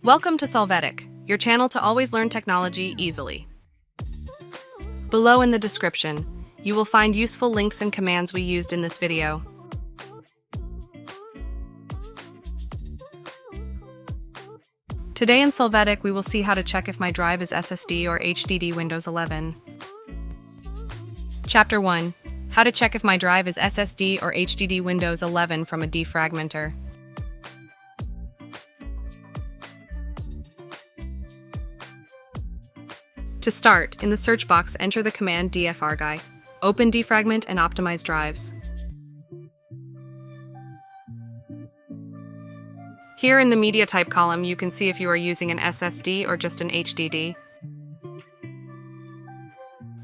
Welcome to Solvetic, your channel to always learn technology easily. Below in the description, you will find useful links and commands we used in this video. Today in Solvetic, we will see how to check if my drive is SSD or HDD Windows 11. Chapter 1. How to check if my drive is SSD or HDD Windows 11 from a Defragmenter. To start, in the search box, enter the command dfrag. Open defragment and optimize drives. Here in the media type column, you can see if you are using an SSD or just an HDD.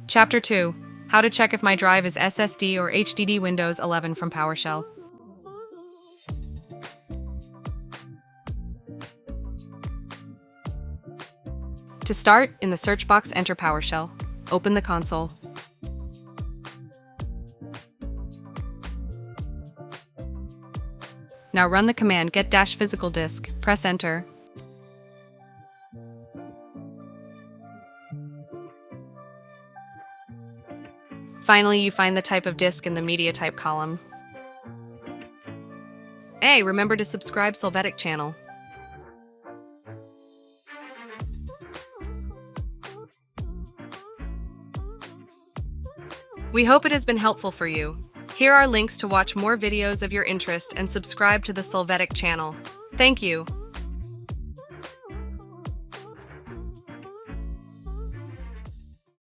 Chapter 2. How to check if my drive is SSD or HDD Windows 11 from PowerShell. To start, in the search box, enter PowerShell. Open the console. Now run the command get-physical disk. Press enter. Finally, you find the type of disk in the media type column. Hey, remember to subscribe Solvetic channel. We hope it has been helpful for you. Here are links to watch more videos of your interest and subscribe to the Solvetic channel. Thank you.